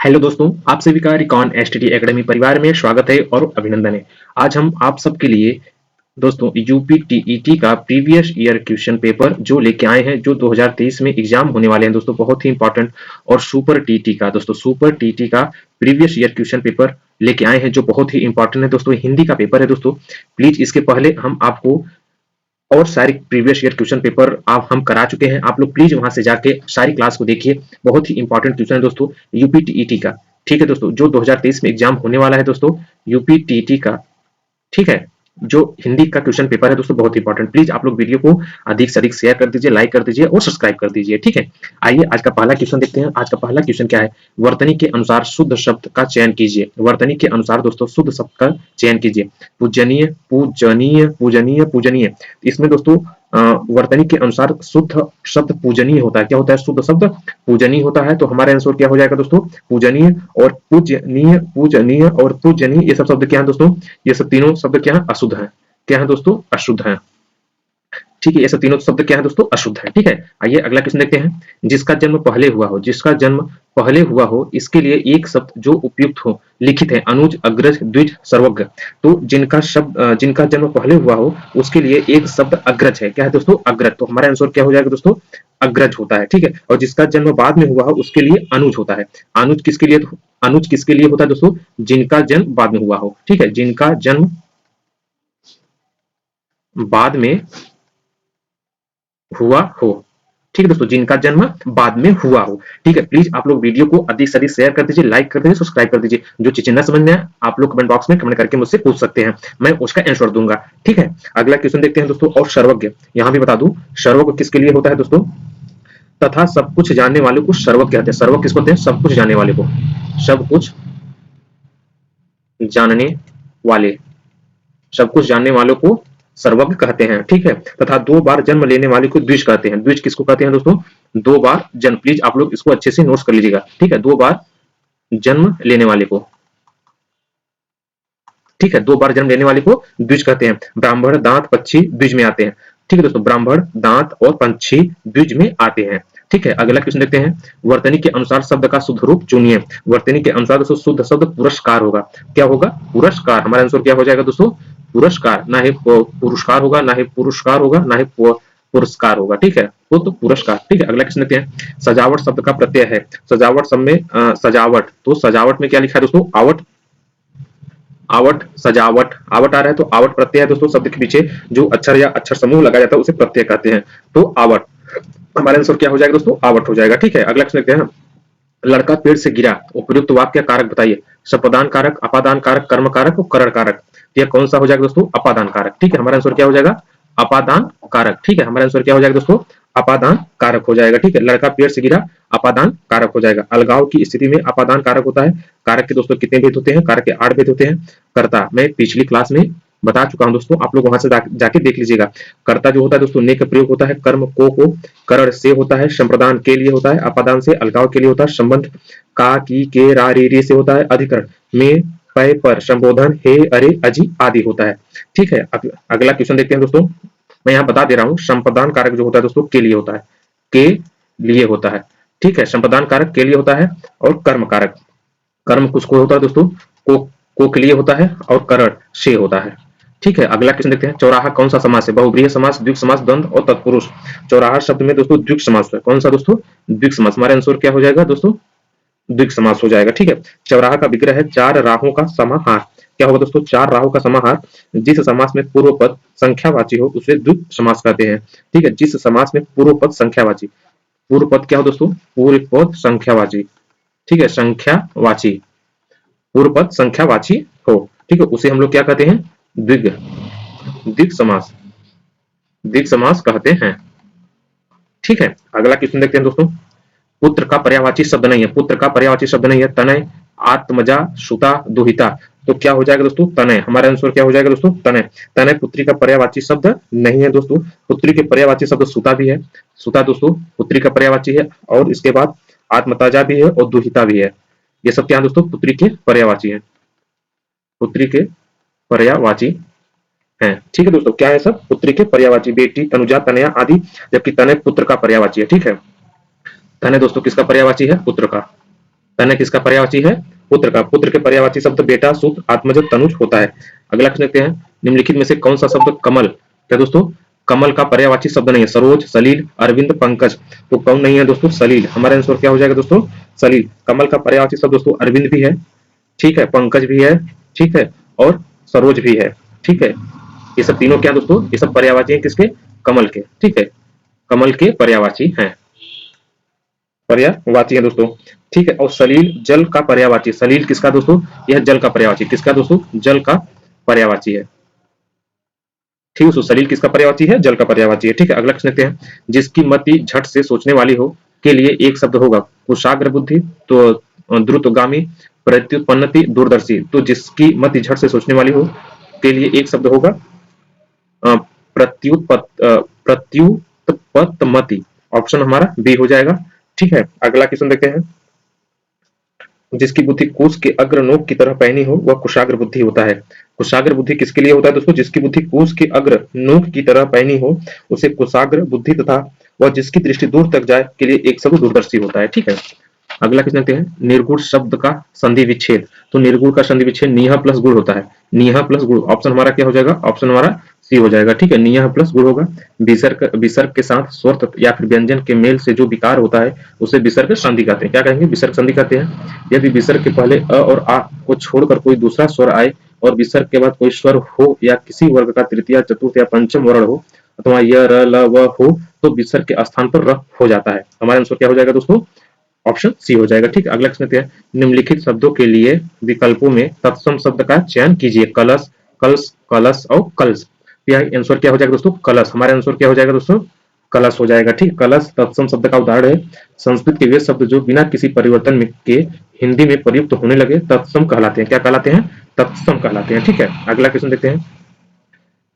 Hello दोस्तों, आप सभी का रिकॉन एसटीडी एकेडमी परिवार में स्वागत है और अभिनंदन है। आज हम आप सबके लिए दोस्तों यूपी टीईटी का प्रीवियस ईयर क्वेश्चन पेपर जो लेके आए हैं, जो 2023 में एग्जाम होने वाले हैं दोस्तों, बहुत ही इंपॉर्टेंट। और सुपर टीटी का दोस्तों, सुपर टीटी का प्रीवियस ईयर क्वेश्चन पेपर लेके आए हैं, जो बहुत ही इंपॉर्टेंट है दोस्तों। हिंदी का पेपर है दोस्तों। प्लीज इसके पहले हम आपको और सारी प्रीवियस ईयर क्वेश्चन पेपर आप हम करा चुके हैं। आप लोग प्लीज वहां से जाके सारी क्लास को देखिए। बहुत ही इंपॉर्टेंट क्वेश्चन है दोस्तों यूपी टीईटी का। ठीक है दोस्तों, जो 2023 में एग्जाम होने वाला है दोस्तों यूपी टीईटी का। ठीक है, जो हिंदी का क्वेश्चन पेपर है दोस्तों, बहुत इंपॉर्टेंट। प्लीज आप लोग वीडियो को अधिक से अधिक शेयर कर दीजिए, लाइक कर दीजिए और सब्सक्राइब कर दीजिए। ठीक है, आइए आज का पहला क्वेश्चन देखते हैं। आज का पहला क्वेश्चन क्या है? वर्तनी के अनुसार शुद्ध शब्द का चयन कीजिए। वर्तनी के अनुसार दोस्तों शुद्ध शब्द का चयन कीजिए। पूजनीय, पूजनीय, पूजनीय, पूजनीय। इसमें दोस्तों वर्तनी के अनुसार शुद्ध शब्द पूजनीय होता है। क्या होता है? शुद्ध शब्द पूजनीय होता है। तो हमारा आंसर क्या हो जाएगा दोस्तों? पूजनीय। और पूजनीय, पूजनीय और पूजनीय, ये सब शब्द क्या है दोस्तों? ये सब तीनों शब्द क्या है? अशुद्ध है। क्या है दोस्तों? अशुद्ध है। ठीक है, ये सब तीनों शब्द क्या है दोस्तों? अशुद्ध है। ठीक है, आइए अगला क्वेश्चन देखते हैं। जिसका जन्म पहले हुआ हो, जिसका जन्म पहले हुआ हो, इसके लिए एक शब्द जो उपयुक्त हो लिखित है। अनुज, अग्रज, द्विज, सर्वज्ञ। तो जिनका जन्म पहले हुआ हो उसके लिए एक शब्द अग्रज है। क्या है दोस्तों? अग्रज। तो हमारा आंसर क्या हो जाएगा दोस्तों? अग्रज होता है। ठीक है, और जिसका जन्म बाद में हुआ हो उसके लिए अनुज होता है। अनुज किसके लिए? अनुज किसके लिए होता है दोस्तों? जिनका जन्म बाद में हुआ हो। ठीक है, जिनका जन्म बाद में हुआ हो। ठीक है दोस्तों, जिनका जन्म बाद में हुआ हो। ठीक है, प्लीज आप लोग वीडियो को अधिक से अधिक शेयर कर दीजिए, लाइक कर दीजिए, सब्सक्राइब कर दीजिए। जो चीजें न समझ में आए आप लोग कमेंट बॉक्स में कमेंट करके मुझसे पूछ सकते हैं, मैं उसका आंसर दूंगा। ठीक है, अगला क्वेश्चन देखते हैं दोस्तों। और सर्वज्ञ, यहां भी बता दूं, सर्वज्ञ किसके लिए होता है दोस्तों? तथा सब कुछ जानने वाले को सर्वज्ञ कहते हैं। सर्वज्ञ किसको कहते हैं? सब कुछ जानने वाले को। सब कुछ जानने वाले, सब कुछ जानने वालों को सर्वज्ञ कहते हैं। ठीक है, तथा दो बार जन्म लेने वाले को द्विज कहते हैं। द्विज किसको कहते हैं दोस्तों? दो बार जन्म। प्लीज आप लोग इसको अच्छे से नोट्स कर लीजिएगा। ठीक है, दो बार जन्म लेने वाले को, ठीक है, दो बार जन्म लेने वाले को द्विज कहते हैं। ब्राह्मण, दांत, पक्षी द्विज में आते हैं। ठीक है दोस्तों, ब्राह्मण, दांत और पंछी द्विज में आते हैं। ठीक है, अगला क्वेश्चन देखते हैं। वर्तनी के अनुसार शब्द का शुद्ध रूप चुनिए। वर्तनी के अनुसार दोस्तों शुद्ध शब्द पुरस्कार होगा। क्या होगा? पुरस्कार। हमारा आंसर क्या हो जाएगा दोस्तों? पुरस्कार। ना ही पुरस्कार होगा, ना ही पुरस्कार होगा, ना ही पुरस्कार होगा। ठीक है, तो पुरस्कार। ठीक है, अगला क्वेश्चन देखते हैं। सजावट शब्द का प्रत्यय है। सजावट शब्द में सजावट, तो सजावट में क्या लिखा है दोस्तों? आवट। आवट, सजावट, आवट आ रहा है तो आवट प्रत्यय है दोस्तों। शब्द के पीछे जो अक्षर या अक्षर समूह लगाया जाता है उसे प्रत्यय कहते हैं। तो आवट। हमारा आंसर क्या हो जाएगा दोस्तों? आवट हो जाएगा। ठीक है, अगला क्वेश्चन देखते हैं। लड़का पेड़ से गिरा, उपयुक्त वाक्य कारक बताइए। सपदान कारक, अपादान कारक, कर्म कारक और करण कारक। यह कौन सा हो जाएगा दोस्तों? अपादान कारक। ठीक है, हमारा आंसर क्या हो जाएगा? अपादान कारक। ठीक है, हमारा आंसर क्या हो जाएगा दोस्तों? अपादान कारक हो जाएगा। ठीक है, लड़का पेड़ से गिरा, अपादान कारक हो जाएगा। अलगाव की स्थिति में अपादान कारक होता है। कारक के दोस्तों कितने भेद होते हैं? कारक के 8 भेद होते हैं। कर्ता मैं पिछली क्लास में बता चुका हूं दोस्तों, आप लोग वहां से जाके देख लीजिएगा। कर्ता जो होता है दोस्तों ने का प्रयोग होता है। कर्म को करण से होता है। संप्रदान के लिए होता है। अपादान से अलगाव के लिए होता है। संबंध का, की, के, रा, रे से होता है। अधिकरण में पय, पर, संबोधन, हे, अरे, अजी आदि होता है। ठीक है, अगला क्वेश्चन देखते हैं दोस्तों। मैं यहाँ बता दे रहा हूँ, संप्रदान कारक जो होता है दोस्तों के लिए होता है। के लिए होता है। ठीक है, संप्रदान कारक के लिए होता है। और कर्म कारक, कर्म किसको होता है दोस्तों? को के लिए होता है और करण से होता है। ठीक है, अगला क्वेश्चन देखते हैं। चौराहा कौन सा समास है? बहुब्रीहि समास, द्विग समास, द्वंद्व और तत्पुरुष। चौराहा शब्द में दोस्तों द्विग समास है। कौन सा दोस्तों? द्विग समास। हमारा आंसर क्या हो जाएगा दोस्तों? द्विग समास हो जाएगा। ठीक है, चौराहा का विग्रह है चार राहों का समाहार। क्या होगा दोस्तों? चार राहों का समाहार। जिस समास में पूर्व पद संख्यावाची हो उसे द्विग समास कहते हैं। ठीक है, जिस समास में पूर्व पद संख्यावाची, पूर्व पद क्या हो दोस्तों? पूर्व पद संख्यावाची। ठीक है, संख्यावाची, पूर्व पद संख्यावाची हो, ठीक है, उसे हम लोग क्या कहते हैं? द्विग, द्विग समास, द्विग समास कहते हैं। ठीक है, अगला क्वेश्चन देखते हैं दोस्तों। पुत्र का पर्यायवाची शब्द नहीं है। पुत्र का पर्यायवाची शब्द नहीं है। तनय, आत्मजा, सुता, दुहिता। तो क्या हो जाएगा दोस्तों? तनय। हमारा आंसर क्या हो जाएगा दोस्तों? तनय। तनय पुत्री का पर्यायवाची शब्द नहीं है दोस्तों। पुत्री के पर्यायवाची शब्द सुता भी है। सुता दोस्तों पुत्री का पर्यायवाची है। और इसके बाद आत्मताजा भी है और दुहिता भी है। ये सब क्या है दोस्तों? पुत्री के पर्यायवाची है। पुत्री के पर्यायवाची हैं। ठीक है दोस्तों, क्या है सब? पुत्री के पर्यायवाची। बेटी, तनुजा, तनया आदि। जबकि तनय पुत्र का पर्यायवाची है। ठीक है, तनय दोस्तों किसका पर्यायवाची है? पुत्र का। तनय किसका पर्यायवाची है? पुत्र का। पुत्र के पर्यायवाची शब्द बेटा, सुत, आत्मज, तनुज होता है। अगला क्वेश्चन देखते हैं, निम्नलिखित में से कौन सा शब्द कमल, क्या दोस्तों कमल का पर्यायवाची शब्द नहीं है? सरोज, सलील, अरविंद, पंकज। तो कौन नहीं है दोस्तों? सलील। हमारा आंसर क्या हो जाएगा दोस्तों? सलील। कमल का पर्यायवाची शब्द दोस्तों अरविंद भी है, ठीक है, पंकज भी है, ठीक है, और सरोज भी है, ठीक है। ये सब तीनों क्या दोस्तों? ये सब पर्यायवाची हैं किसके? कमल के, ठीक है, कमल के पर्यायवाची हैं, पर्यायवाची है दोस्तों, ठीक है। और सलील जल का पर्यायवाची। सलील किसका दोस्तों? यह जल का पर्यायवाची। किसका दोस्तों? जल का पर्यायवाची है, ठीक है। सलील किसका पर्यायवाची है? जल का पर्यायवाची है, ठीक है। अगला प्रश्न देखते हैं, जिसकी मति झट से सोचने वाली हो के लिए एक शब्द होगा। कुशाग्र बुद्धि, तो द्रुतगामी, प्रत्युत्पन्नति, दूरदर्शी। तो जिसकी मति झट से सोचने वाली हो के लिए एक शब्द होगा प्रत्युत्पत्तमति। ऑप्शन हमारा बी हो जाएगा, ठीक है। अगला क्वेश्चन देखते हैं, जिसकी बुद्धि कोष के अग्र नोक की तरह पैनी हो वह कुशाग्र बुद्धि होता है। कुशाग्र बुद्धि किसके लिए होता है दोस्तों? जिसकी बुद्धि कोष के अग्र नोक की तरह पैनी हो उसे कुशाग्र बुद्धि, तथा वह जिसकी दृष्टि दूर तक जाए के लिए एक शब्द दूरदर्शी होता है, ठीक है। अगला क्वेश्चन देखते हैं, निर्गुण शब्द का संधि विच्छेद। तो निर्गुण का संधि विच्छेद निह प्लस गुण होता है। निह प्लस गुण, ऑप्शन हमारा क्या हो जाएगा? ऑप्शन हमारा सी हो जाएगा, ठीक है। निह प्लस गुण होगा। विसर्ग के साथ स्वर या फिर व्यंजन के मेल से जो विकार होता है उसे विसर्ग संधि कहते हैं। क्या कहेंगे? विसर्ग संधि कहते हैं। यदि विसर्ग के पहले अ और आ को छोड़कर कोई दूसरा स्वर आए और विसर्ग के बाद कोई स्वर हो या किसी वर्ग का तृतीय, चतुर्थ या पंचम वर्ण हो अथवा य, र, ल, व हो तो विसर्ग के स्थान पर र हो जाता है। हमारा आंसर क्या हो जाएगा दोस्तों? ऑप्शन सी हो जाएगा, ठीक है। अगला प्रश्न है, निम्नलिखित शब्दों के लिए विकल्पों में तत्सम शब्द का चयन कीजिए। कलश, कलश, कलश और कलश। यह आंसर क्या हो जाएगा दोस्तों? कलश। हमारा आंसर क्या हो जाएगा दोस्तों? कलश हो जाएगा, ठीक। कलश तत्सम शब्द का उदाहरण है। संस्कृत के वे शब्द जो बिना किसी परिवर्तन में के हिंदी में प्रयुक्त होने लगे तत्सम कहलाते हैं। क्या कहलाते हैं? तत्सम कहलाते हैं, ठीक है। अगला क्वेश्चन देखते हैं,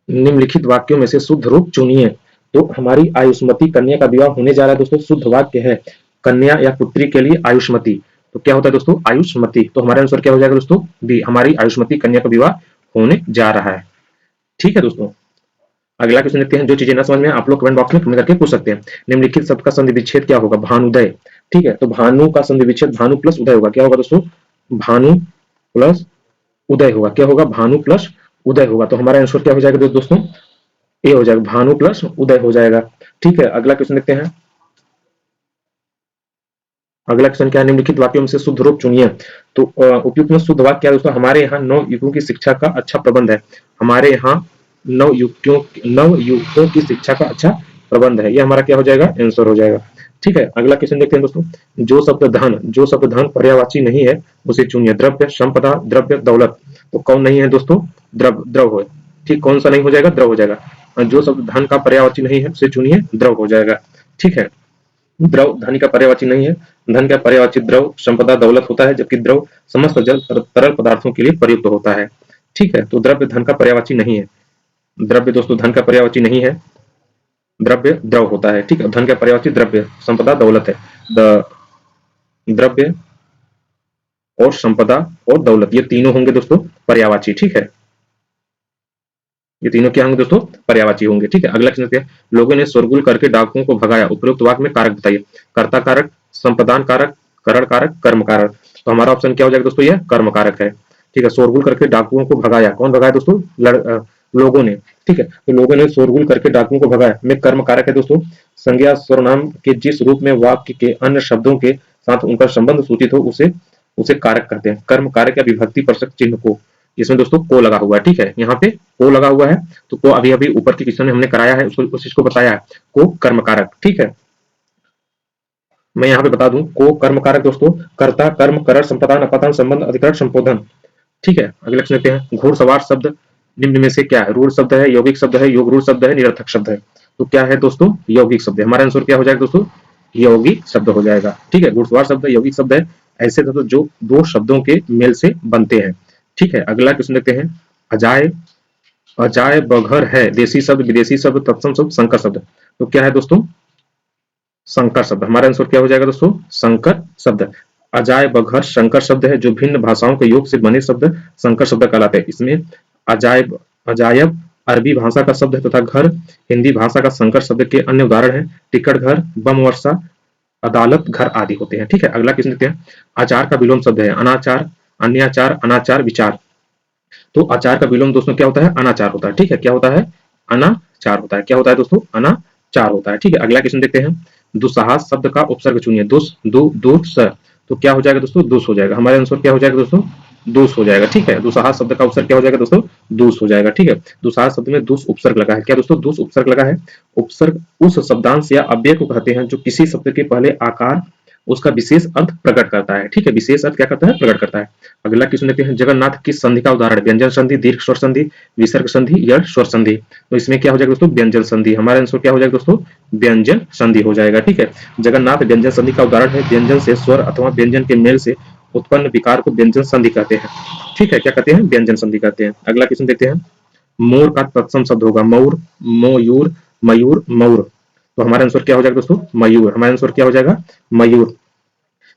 निम्नलिखित वाक्यों में से शुद्ध रूप चुनिए। तो हमारी आयुष्मती कन्या का विवाह होने जा रहा है दोस्तों। शुद्ध वाक्य है कन्या या पुत्री के लिए आयुष्मती। तो क्या होता है दोस्तों? आयुष्मती। तो हमारा आंसर क्या हो जाएगा दोस्तों? बी। हमारी आयुष्मती कन्या का विवाह होने जा रहा है, ठीक है दोस्तों। अगला क्वेश्चन देखते हैं, जो चीजें ना समझ में आप लोग कमेंट बॉक्स में कमेंट करके पूछ सकते हैं। निम्नलिखित शब्द का संधि विच्छेद क्या होगा? भानुदय, ठीक है। तो भानु का संधि विच्छेद भानु प्लस उदय होगा। क्या होगा दोस्तों? भानु प्लस उदय होगा। क्या होगा? भानु प्लस उदय होगा। तो हमारा आंसर क्या हो जाएगा दोस्तों? ए हो जाएगा, भानु प्लस उदय हो जाएगा, ठीक है। अगला क्वेश्चन देखते हैं, अगला क्वेश्चन क्या है, निम्नलिखित वाक्यों में से शुद्ध रूप चुनिए। तो उपयुक्त में शुद्ध वाक्य क्या है दोस्तों? हमारे यहाँ नव युवकों की शिक्षा का अच्छा प्रबंध है। हमारे यहाँ नव युवकों की शिक्षा का अच्छा प्रबंध है। ये हमारा क्या हो जाएगा? आंसर हो जाएगा, ठीक है। अगला क्वेश्चन देखते हैं दोस्तों, जो शब्द धन पर्यायवाची नहीं है उसे चुनिए। द्रव्य, संपदा, द्रव्य, दौलत। तो कौन नहीं है दोस्तों? द्रव है, ठीक। कौन सा नहीं हो जाएगा? द्रव हो जाएगा। जो शब्द धन का पर्यायवाची नहीं है उसे चुनिए, द्रव हो जाएगा, ठीक है। द्रव धन का पर्यायवाची नहीं है। धन का पर्यायवाची द्रव, संपदा, दौलत होता है, जबकि द्रव समस्त जल तरल पदार्थों के लिए प्रयुक्त होता है, ठीक है। तो द्रव्य धन का पर्यायवाची नहीं है। द्रव्य दोस्तों धन का पर्यायवाची नहीं है, द्रव्य द्रव होता है, ठीक है। धन का पर्यायवाची द्रव्य, संपदा, दौलत है। द्रव्य और संपदा और दौलत ये तीनों होंगे दोस्तों पर्यायवाची, ठीक है। ये तीनों क्या होंगे दोस्तों? पर्यायवाची होंगे, ठीक है। अगला क्वेश्चन क्या है, लोगों ने शोरगुल करके डाकुओं को भगाया। उपरोक्त वाक्य में कारक बताइए। कर्ता कारक, संपदान कारक, करण कारक, कर्म कारक। तो हमारा ऑप्शन क्या हो जाएगा दोस्तों? यह कर्म कारक है, ठीक है। शोरगुल करके डाकुओं को भगाया, कौन भगाया दोस्तों? लोगों ने, ठीक है। तो लोगों ने शोरगुल करके डाकुओं को भगाया में कर्म कारक है दोस्तों। संज्ञा सर्वनाम के जिस रूप में वाक्य के अन्य शब्दों के साथ उनका संबंध सूचित हो उसे उसे कारक कहते हैं। कर्म कारक या विभक्ति प्रसक्त चिन्ह को, इसमें दोस्तों को लगा हुआ है, ठीक है। यहाँ पे को लगा हुआ है, तो को अभी अभी ऊपर की क्वेश्चन में हमने कराया है, उसको उस चीज को बताया है, को कर्म कारक, ठीक है। मैं यहाँ पे बता दूं, को कर्म कारक दोस्तों कर्ता, कर्म, करण, संपदान, अपादान, संबंध, अधिकरण, संपोधन, ठीक है। अगले क्वेश्चन देखते हैं, घुड़सवार शब्द निम्न में से क्या है? रूढ़ शब्द है, यौगिक शब्द है, योग रूढ़ शब्द है, निरर्थक शब्द है। तो क्या है दोस्तों? यौगिक शब्द है। हमारा आंसर क्या हो जाएगा दोस्तों? यौगिक शब्द हो जाएगा, ठीक है। घुड़सवार शब्द यौगिक शब्द है, ऐसे दोस्तों जो दो शब्दों के मेल से बनते हैं, ठीक है। अगला क्वेश्चन देखते हैं, अजाय अजाय बघर है देशी शब्द, विदेशी शब्द, तत्सम शब्द, संकर शब्द। तो क्या है दोस्तों? संकर शब्द। हमारा आंसर क्या हो जाएगा दोस्तों? संकर शब्द। अजाय बघर संकर शब्द है, जो भिन्न भाषाओं के योग से बने शब्द संकर शब्द कहलाते हैं। इसमें अजायब अजायब अरबी भाषा का शब्द है तथा घर हिंदी भाषा का संकर शब्द के अन्य उदाहरण है। टिकट घर, बम वर्षा, अदालत, घर आदि होते हैं। ठीक है, अगला क्वेश्चन देखते हैं। आचार का विलोम शब्द है अनाचार, अन्याचार, अनाचार, विचार। तो आचार का विलोम दोस्तों क्या होता है? अनाचार होता है। ठीक है, क्या होता है? अनाचार होता है। क्या होता है दोस्तों? अनाचार होता है। ठीक है, अगला क्वेश्चन देखते हैं। दुस्साहस शब्द का उपसर्ग चुनिए। दुस, दु, दुस। तो क्या हो जाएगा दोस्तों? दुस हो जाएगा। हमारे आंसर क्या हो जाएगा दोस्तों? दुस हो जाएगा। ठीक है, दुस्साहस शब्द का उपसर्ग क्या हो जाएगा दोस्तों? दुस हो जाएगा। ठीक है, दुस्साहस शब्द में दुस उपसर्ग लगा है। क्या दोस्तों? दुस उपसर्ग लगा है। उपसर्ग उस शब्दांश या अव्यय को कहते हैं जो किसी शब्द के पहले आकार उसका विशेष अर्थ प्रकट करता है। ठीक है, विशेष अर्थ क्या करता है? प्रकट करता है। अगला क्वेश्चन देखते हैं। जगन्नाथ किस संधि का उदाहरण? व्यंजन संधि, दीर्घ स्वर संधि, विसर्ग संधि या स्वर संधि। तो इसमें क्या हो जाएगा दोस्तों? व्यंजन संधि। हमारा आंसर क्या हो जाएगा दोस्तों? व्यंजन संधि हो जाएगा। ठीक है, जगन्नाथ व्यंजन संधि का उदाहरण है। व्यंजन से स्वर अथवा व्यंजन के मेल से उत्पन्न विकार को व्यंजन संधि कहते हैं। ठीक है, क्या कहते हैं? व्यंजन संधि कहते हैं। अगला क्वेश्चन देखते हैं। मोर का तत्सम शब्द होगा मौर, मोयूर, मयूर, मौर। तो हमारा आंसर क्या हो जाएगा दोस्तों? मयूर। हमारा आंसर क्या हो जाएगा? मयूर।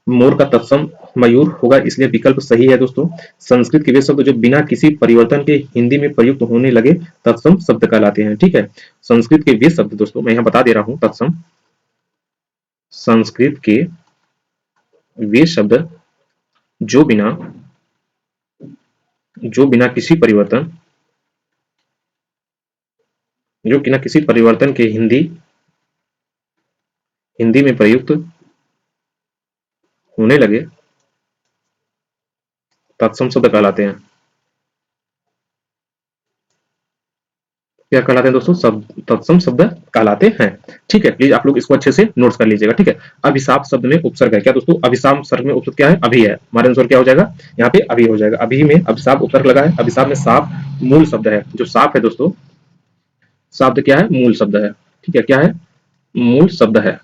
मोर का तत्सम मयूर होगा, इसलिए विकल्प सही है दोस्तों। संस्कृत के वे शब्द जो बिना किसी परिवर्तन के हिंदी में प्रयुक्त होने लगे तत्सम शब्द कहलाते हैं। ठीक है, संस्कृत के वे शब्द दोस्तों मैं यहाँ बता दे रहा हूँ तत्सम। संस्कृत के वे शब्द जो बिना जो बिना किसी परिवर्तन जो बिना किसी परिवर्तन के हिंदी में प्रयुक्त होने लगे तत्सम शब्द कहलाते हैं। क्या कहलाते हैं दोस्तों? तत्सम शब्द कहलाते हैं। ठीक है, प्लीज आप लोग इसको अच्छे से नोट्स कर लीजिएगा। ठीक है, अभिशाप शब्द में उपसर्ग है। क्या दोस्तों? अभिशाप शब्द में उपसर्ग क्या है? अभी है। हमारे आंसर क्या हो जाएगा? यहाँ पे अभी हो जाएगा। अभी में अभिशाप उपसर्ग लगा है। अभिशाप में साप मूल शब्द है। जो साप है दोस्तों, शब्द क्या है? मूल शब्द है। ठीक है, क्या है? मूल शब्द है।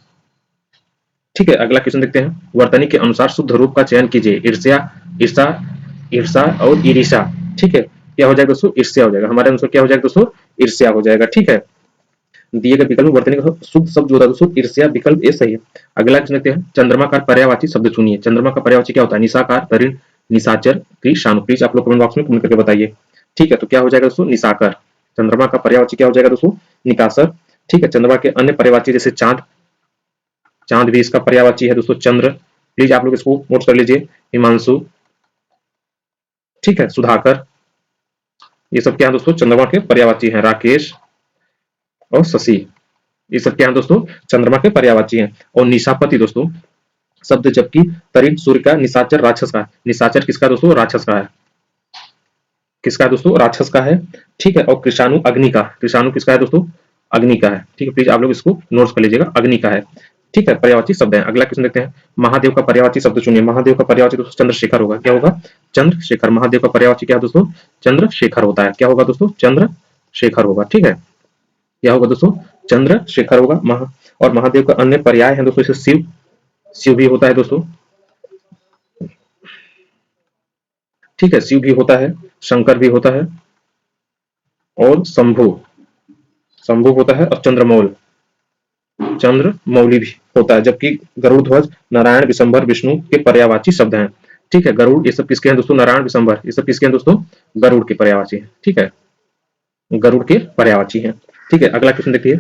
ठीक है, अगला क्वेश्चन देखते हैं। वर्तनी के अनुसार शुद्ध रूप का चयन कीजिए। ईर्ष्या, ईर्षा, ईर्षा और ईरिषा। ठीक है, क्या हो जाएगा दोस्तों? ईर्ष्या हो जाएगा। हमारे आंसर क्या हो जाएगा दोस्तों? ईर्ष्या हो जाएगा। ठीक है, दिए गए विकल्प में वर्तनी का शुद्ध शब्द जो होता है दोस्तों ईर्ष्या, विकल्प ए सही है। अगला क्वेश्चन देखते हैं। चंद्रमा का पर्यायवाची शब्द चुनिए। चंद्रमा का पर्यायवाची क्या होता है? निशाकार, तरीण, निशाचर, कृषाणु। प्लीज आप लोग कमेंट बॉक्स में कमेंट करके बताइए। ठीक है, तो क्या हो जाएगा दोस्तों? निशाकर। चंद्रमा का पर्यायवाची क्या हो जाएगा दोस्तों? निकासर। ठीक है, चंद्रमा के अन्य पर्यायवाची जैसे चांद, चांद भी इसका पर्यायवाची है दोस्तों चंद्र। प्लीज आप लोग इसको नोट कर लीजिए। हिमांशु, ठीक है, सुधाकर, ये सब क्या है दोस्तों? चंद्रमा के पर्यायवाची हैं। राकेश और शशि, ये सब क्या है दोस्तों? चंद्रमा के पर्यायवाची हैं। और निशापति दोस्तों शब्द, जबकि तरीण सूर्य का, निशाचर राक्षस का है। निशाचर किसका दोस्तों? राक्षस का है। किसका है दोस्तों? राक्षस का है। ठीक है, और कृषाणु अग्नि का। कृषाणु किसका है दोस्तों? अग्नि का है। ठीक है, प्लीज आप लोग इसको नोट्स कर लीजिएगा। अग्नि का है। ठीक है, पर्यायवाची शब्द है। अगला क्वेश्चन देखते हैं। महादेव का पर्यायवाची शब्द चुनिए। महादेव का पर्यायवाची दोस्तों चंद्रशेखर होगा। क्या होगा? चंद्रशेखर। महादेव का पर्यायवाची क्या है दोस्तों? चंद्रशेखर होता है। क्या होगा दोस्तों? चंद्रशेखर होगा। ठीक है, क्या होगा दोस्तों? चंद्रशेखर होगा। और महादेव का अन्य पर्याय है दोस्तों, जैसे शिव, शिव भी होता है दोस्तों। ठीक है, शिव भी होता है, शंकर भी होता है और शंभु, शंभु होता है और चंद्रमौली भी होता है। जबकि गरुड़ ध्वज, नारायण, विशंभर, विष्णु के पर्यायवाची शब्द हैं। ठीक है, गरुड़, ये सब किसके हैं दोस्तों? नारायण, विशंभर, ये सब किसके हैं दोस्तों? गरुड़ के पर्यायवाची हैं। ठीक है, गरुड़ के पर्यायवाची हैं। ठीक है, अगला क्वेश्चन देखिए।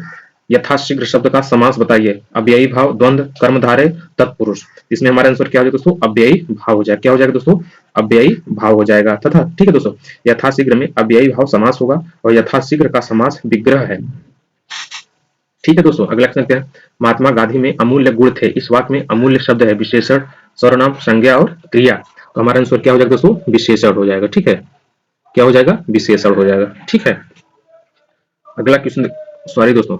यथाशीघ्र शब्द का समास बताइए। अव्ययी भाव, द्वंद्व, कर्मधारय, तत्पुरुष। इसमें हमारा आंसर क्या हो जाएगा दोस्तों? अव्ययी भाव हो जाएगा। क्या हो जाएगा दोस्तों? अव्ययी भाव हो जाएगा। तथा ठीक है दोस्तों, यथाशीघ्र में अव्ययी भाव समास होगा और यथाशीघ्र का समास विग्रह है। ठीक है दोस्तों, अगला क्वेश्चन क्या है। महात्मा गांधी में अमूल्य गुण थे। इस वाक्य में अमूल्य शब्द है विशेषण, सर्वनाम, संज्ञा और क्रिया। तो हमारा आंसर क्या हो जाएगा दोस्तों? विशेषण हो जाएगा। ठीक है, क्या हो जाएगा? विशेषण हो जाएगा। ठीक है, अगला क्वेश्चन, सॉरी दोस्तों,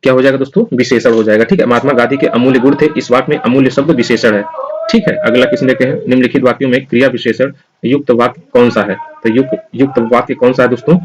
क्या हो जाएगा दोस्तों? विशेषण हो जाएगा। ठीक है, महात्मा गांधी के अमूल्य गुण थे। इस वाक्य में अमूल्य शब्द विशेषण है। ठीक है, अगला क्वेश्चन देखते हैं। निम्नलिखित वाक्यों में क्रिया विशेषण युक्त वाक्य कौन सा है? तो युक्त वाक्य कौन सा है दोस्तों?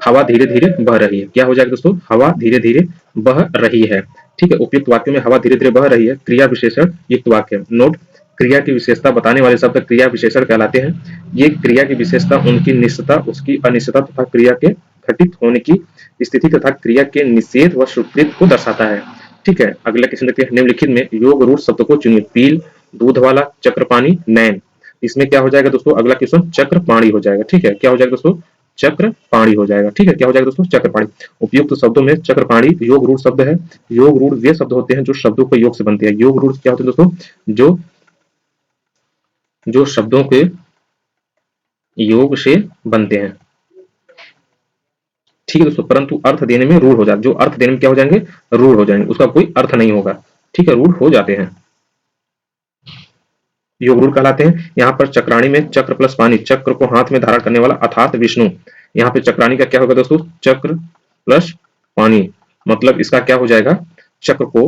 हवा धीरे धीरे बह रही है। क्या हो जाएगा दोस्तों? हवा धीरे धीरे बह रही है। ठीक है, उपयुक्त वाक्य में हवा धीरे धीरे बह रही है क्रिया विशेषण युक्त वाक्य। नोट, क्रिया की विशेषता बताने वाले शब्द क्रिया विशेषण कहलाते हैं। ये क्रिया की विशेषता उनकी निश्चितता, उसकी अनिश्चितता तथा क्रिया के घटित होने की स्थिति तथा क्रिया के निषेध व स्वीकृति को दर्शाता है। ठीक है, अगला क्वेश्चन देखते हैं। निम्नलिखित में योग रूढ़ शब्द को चुनिए। पील, दूध वाला, चक्रपाणी, नैन। इसमें क्या हो जाएगा दोस्तों? अगला क्वेश्चन चक्रपाणी हो जाएगा। ठीक है, क्या हो जाएगा दोस्तों? चक्रपाणी हो जाएगा। ठीक है, क्या हो जाएगा दोस्तों? चक्रपाणी। उपयुक्त शब्दों में चक्रपाणी योग रूढ़ शब्द है। योग रूढ़ वे शब्द होते हैं जो शब्दों के योग से बनते हैं। योग रूढ़ क्या होते हैं दोस्तों? जो जो शब्दों के योग से बनते हैं। ठीक है दोस्तों, परंतु अर्थ देने में रूढ़ हो जाते, जो अर्थ देने में क्या हो जाएंगे? रूढ़ हो जाएंगे, उसका कोई अर्थ नहीं होगा। ठीक है, रूढ़ हो जाते हैं, योग रूढ़ कहलाते हैं। यहाँ पर चक्राणी में चक्र प्लस पानी, चक्र को हाथ में धारण करने वाला अर्थात विष्णु। यहाँ पे चक्राणी का क्या होगा दोस्तों? चक्र प्लस पानी, मतलब इसका क्या हो जाएगा? चक्र को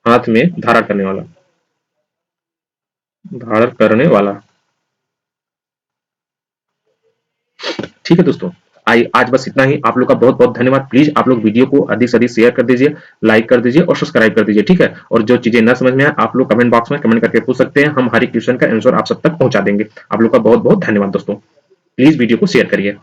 हाथ में धारण करने वाला, धारण करने वाला। ठीक है दोस्तों, आज बस इतना ही। आप लोग का बहुत बहुत धन्यवाद। प्लीज आप लोग वीडियो को अधिक से अधिक शेयर कर दीजिए, लाइक कर दीजिए और सब्सक्राइब कर दीजिए। ठीक है, और जो चीजें न समझ में आए आप लोग कमेंट बॉक्स में कमेंट करके पूछ सकते हैं, हम हर एक क्वेश्चन का आंसर आप सब तक पहुंचा देंगे। आप लोग का बहुत बहुत धन्यवाद दोस्तों। प्लीज वीडियो को शेयर करिए।